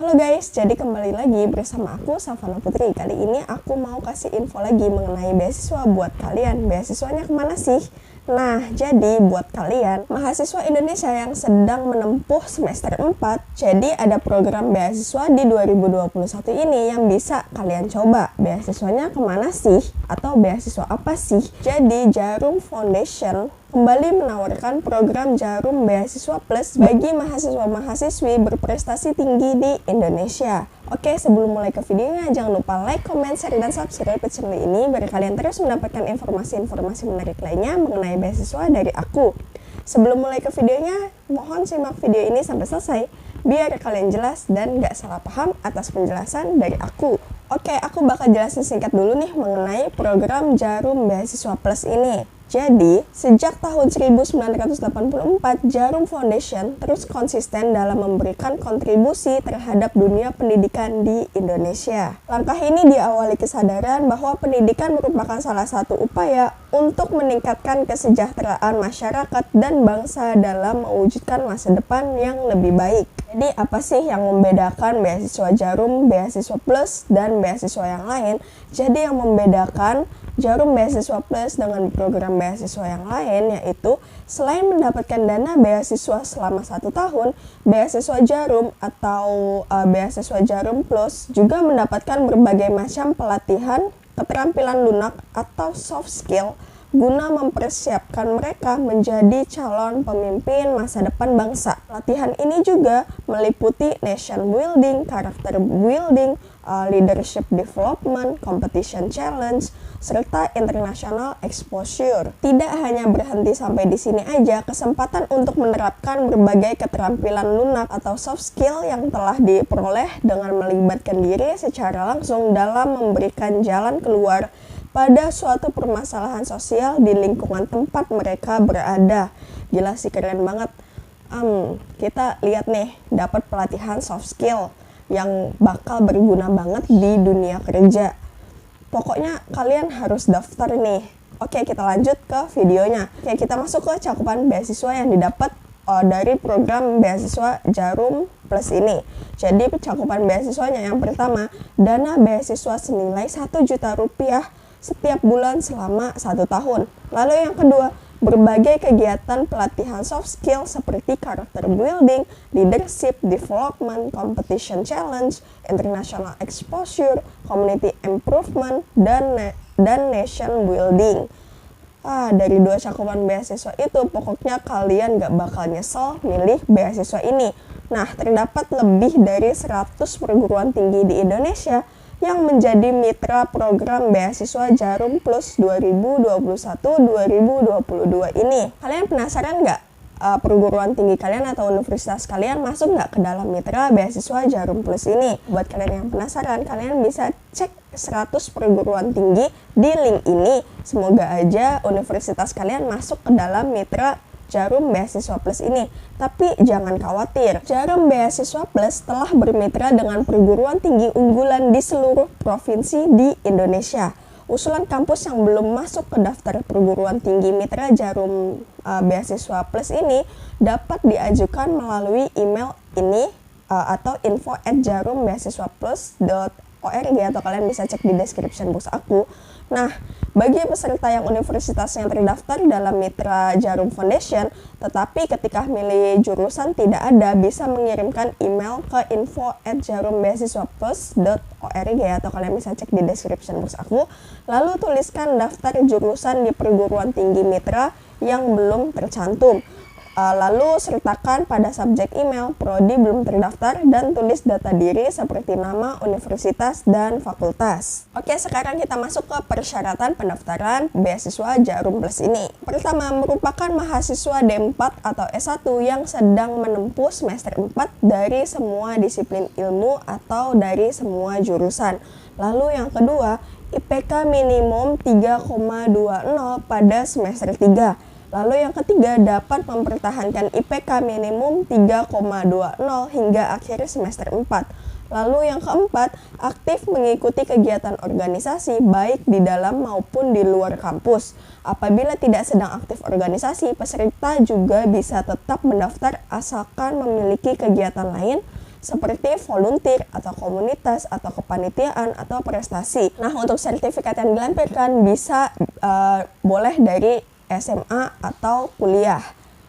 Halo guys, jadi kembali lagi bersama aku Savana Putri. Kali ini aku mau kasih info lagi mengenai beasiswa buat kalian. Beasiswanya kemana sih? Nah, jadi buat kalian mahasiswa Indonesia yang sedang menempuh semester 4, jadi ada program beasiswa di 2021 ini yang bisa kalian coba. Beasiswanya kemana sih? Atau beasiswa apa sih? Jadi Jarum Foundation kembali menawarkan program Jarum Beasiswa Plus bagi mahasiswa-mahasiswi berprestasi tinggi di Indonesia. Oke, sebelum mulai ke videonya, jangan lupa like, comment, share, dan subscribe ke channel ini biar kalian terus mendapatkan informasi-informasi menarik lainnya mengenai beasiswa dari aku. Sebelum mulai ke videonya, mohon simak video ini sampai selesai biar kalian jelas dan gak salah paham atas penjelasan dari aku. Oke, aku bakal jelasin singkat dulu nih mengenai program Jarum Beasiswa Plus ini. Jadi, sejak tahun 1984, Jarum Foundation terus konsisten dalam memberikan kontribusi terhadap dunia pendidikan di Indonesia. Langkah ini diawali kesadaran bahwa pendidikan merupakan salah satu upaya untuk meningkatkan kesejahteraan masyarakat dan bangsa dalam mewujudkan masa depan yang lebih baik. Jadi, apa sih yang membedakan beasiswa Jarum, beasiswa Plus, dan beasiswa yang lain? Jadi, yang membedakan Jarum Beasiswa Plus dengan program beasiswa yang lain yaitu selain mendapatkan dana beasiswa selama 1 tahun, beasiswa Jarum atau beasiswa Jarum Plus juga mendapatkan berbagai macam pelatihan keterampilan lunak atau soft skill guna mempersiapkan mereka menjadi calon pemimpin masa depan bangsa. Pelatihan ini juga meliputi nation building, character building, leadership development, competition challenge, serta international exposure. Tidak hanya berhenti sampai di sini aja, kesempatan untuk menerapkan berbagai keterampilan lunak atau soft skill yang telah diperoleh dengan melibatkan diri secara langsung dalam memberikan jalan keluar pada suatu permasalahan sosial di lingkungan tempat mereka berada. Gila sih, keren banget. Kita lihat nih, dapat pelatihan soft skill yang bakal berguna banget di dunia kerja. Pokoknya kalian harus daftar nih. Oke, kita lanjut ke videonya. Oke, kita masuk ke cakupan beasiswa yang didapat dari program beasiswa Jarum Plus ini. Jadi cakupan beasiswanya yang pertama, dana beasiswa senilai 1 juta rupiah setiap bulan selama 1 tahun. Lalu yang kedua, berbagai kegiatan pelatihan soft skill seperti character building, leadership development, competition challenge, international exposure, community improvement, dan nation building. Dari 2 cakupan beasiswa itu, pokoknya kalian gak bakal nyesel milih beasiswa ini. Nah, terdapat lebih dari 100 perguruan tinggi di Indonesia yang menjadi mitra program beasiswa Jarum Plus 2021-2022 ini. Kalian penasaran nggak perguruan tinggi kalian atau universitas kalian masuk nggak ke dalam mitra beasiswa Jarum Plus ini? Buat kalian yang penasaran, kalian bisa cek 100 perguruan tinggi di link ini. Semoga aja universitas kalian masuk ke dalam mitra Jarum Beasiswa Plus ini. Tapi jangan khawatir, Jarum Beasiswa Plus telah bermitra dengan perguruan tinggi unggulan di seluruh provinsi di Indonesia. Usulan kampus yang belum masuk ke daftar perguruan tinggi mitra Jarum Beasiswa Plus ini dapat diajukan melalui email ini atau info@jarumbeasiswaplus.org atau kalian bisa cek di description box aku. Nah, bagi peserta yang universitas yang terdaftar dalam mitra Jarum Foundation, tetapi ketika milih jurusan tidak ada, bisa mengirimkan email ke info@jarumbeasiswaplus.org atau kalian bisa cek di description box aku. Lalu tuliskan daftar jurusan di perguruan tinggi mitra yang belum tercantum. Lalu sertakan pada subjek email prodi belum terdaftar dan tulis data diri seperti nama, universitas, dan fakultas. Oke, sekarang kita masuk ke persyaratan pendaftaran beasiswa Jarum Plus ini. Pertama, merupakan mahasiswa D4 atau S1 yang sedang menempuh semester 4 dari semua disiplin ilmu atau dari semua jurusan. Lalu yang kedua, IPK minimum 3,20 pada semester 3. Lalu yang ketiga, dapat mempertahankan IPK minimum 3,20 hingga akhir semester 4. Lalu yang keempat, aktif mengikuti kegiatan organisasi baik di dalam maupun di luar kampus. Apabila tidak sedang aktif organisasi, peserta juga bisa tetap mendaftar asalkan memiliki kegiatan lain seperti volunteer atau komunitas atau kepanitiaan atau prestasi. Nah, untuk sertifikat yang dilampirkan bisa boleh dari SMA atau kuliah.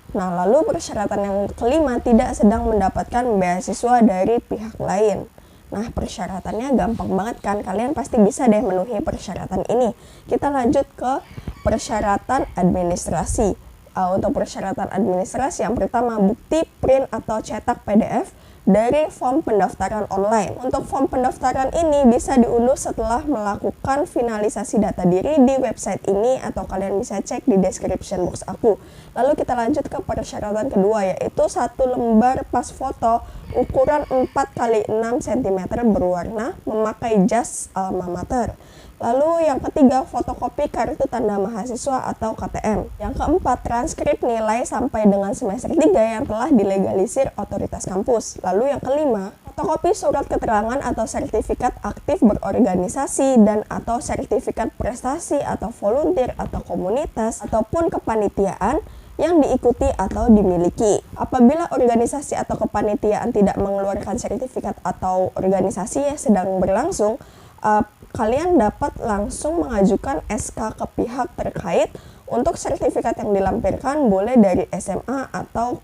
Nah, lalu persyaratan yang kelima, tidak sedang mendapatkan beasiswa dari pihak lain. Nah, persyaratannya gampang banget kan, kalian pasti bisa deh memenuhi persyaratan ini. Kita lanjut ke persyaratan administrasi. Untuk persyaratan administrasi yang pertama, bukti print atau cetak PDF dari form pendaftaran online. Untuk form pendaftaran ini bisa diunduh setelah melakukan finalisasi data diri di website ini, atau kalian bisa cek di description box aku. Lalu kita lanjut ke persyaratan kedua, yaitu 1 lembar pas foto ukuran 4x6 cm berwarna memakai jas alma mater. Lalu yang ketiga, fotokopi kartu tanda mahasiswa atau KTM. Yang keempat, transkrip nilai sampai dengan semester 3 yang telah dilegalisir otoritas kampus. Lalu yang kelima, fotokopi surat keterangan atau sertifikat aktif berorganisasi dan atau sertifikat prestasi atau volunteer atau komunitas ataupun kepanitiaan yang diikuti atau dimiliki. Apabila organisasi atau kepanitiaan tidak mengeluarkan sertifikat atau organisasi yang sedang berlangsung, kalian dapat langsung mengajukan SK ke pihak terkait. Untuk sertifikat yang dilampirkan boleh dari SMA atau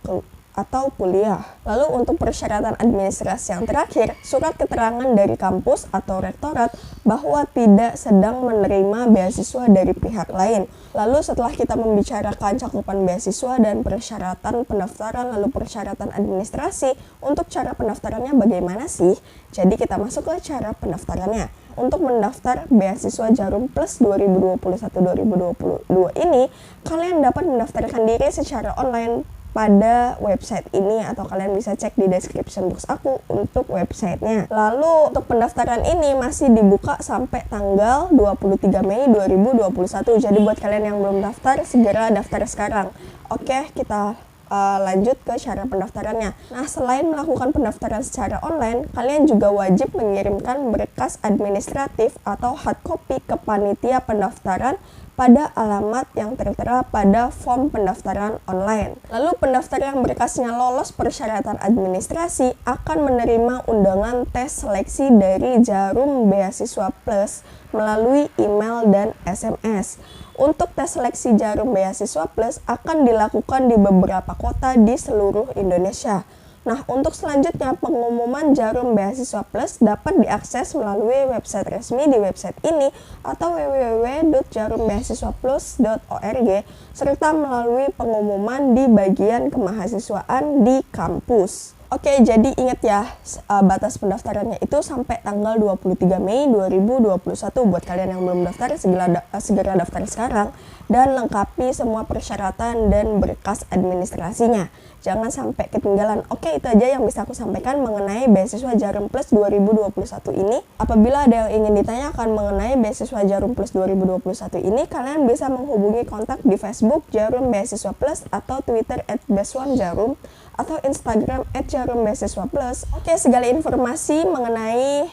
kuliah. Lalu untuk persyaratan administrasi yang terakhir, surat keterangan dari kampus atau rektorat bahwa tidak sedang menerima beasiswa dari pihak lain. Lalu setelah kita membicarakan cakupan beasiswa dan persyaratan pendaftaran, lalu persyaratan administrasi, untuk cara pendaftarannya bagaimana sih? Jadi kita masuk ke cara pendaftarannya. Untuk mendaftar beasiswa Jarum Plus 2021-2022 ini, kalian dapat mendaftarkan diri secara online pada website ini, atau kalian bisa cek di description box aku untuk websitenya. Lalu untuk pendaftaran ini masih dibuka sampai tanggal 23 Mei 2021. Jadi buat kalian yang belum daftar, segera daftar sekarang. Oke, kita lanjut ke cara pendaftarannya. Nah, selain melakukan pendaftaran secara online, kalian juga wajib mengirimkan berkas administratif atau hard copy ke panitia pendaftaran pada alamat yang tertera pada form pendaftaran online. Lalu pendaftar yang berkasnya lolos persyaratan administrasi akan menerima undangan tes seleksi dari Jarum Beasiswa Plus melalui email dan SMS. Untuk tes seleksi Jarum Beasiswa Plus akan dilakukan di beberapa kota di seluruh Indonesia. Nah, untuk selanjutnya, pengumuman Jarum Beasiswa Plus dapat diakses melalui website resmi di website ini atau www.jarumbeasiswaplus.org serta melalui pengumuman di bagian kemahasiswaan di kampus. Oke, jadi ingat ya, batas pendaftarannya itu sampai tanggal 23 Mei 2021. Buat kalian yang belum daftar, segera daftar sekarang dan lengkapi semua persyaratan dan berkas administrasinya. Jangan sampai ketinggalan. Oke, itu aja yang bisa aku sampaikan mengenai beasiswa Jarum Plus 2021 ini. Apabila ada yang ingin ditanyakan mengenai beasiswa Jarum Plus 2021 ini, kalian bisa menghubungi kontak di Facebook Jarum Beasiswa Plus atau Twitter @beswanjarum atau Instagram @jarumbeasiswaplus. Oke, segala informasi mengenai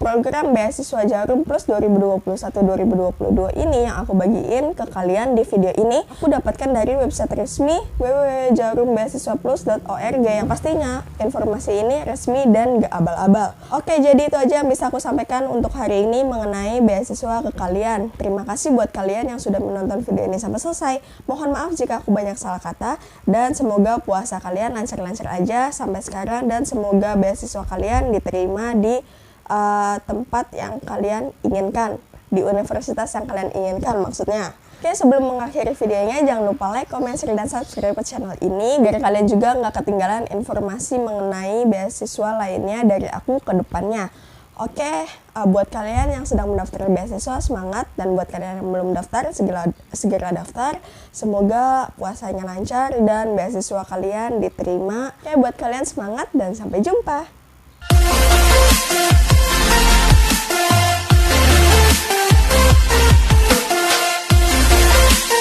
program beasiswa Jarum Plus 2021-2022 ini yang aku bagiin ke kalian di video ini, aku dapatkan dari website resmi www.jarumbeasiswaplus.org yang pastinya informasi ini resmi dan gak abal-abal. Oke, jadi itu aja yang bisa aku sampaikan untuk hari ini mengenai beasiswa ke kalian. Terima kasih buat kalian yang sudah menonton video ini sampai selesai. Mohon maaf jika aku banyak salah kata, dan semoga puasa kalian lancar-lancar aja sampai sekarang, dan semoga beasiswa kalian diterima di tempat yang kalian inginkan, di universitas yang kalian inginkan maksudnya. Oke, sebelum mengakhiri videonya, jangan lupa like, comment, share, dan subscribe ke channel ini biar kalian juga nggak ketinggalan informasi mengenai beasiswa lainnya dari aku ke depannya. Oke, buat kalian yang sedang mendaftar beasiswa, semangat, dan buat kalian yang belum daftar, segera daftar. Semoga puasanya lancar dan beasiswa kalian diterima. Oke, buat kalian semangat dan sampai jumpa.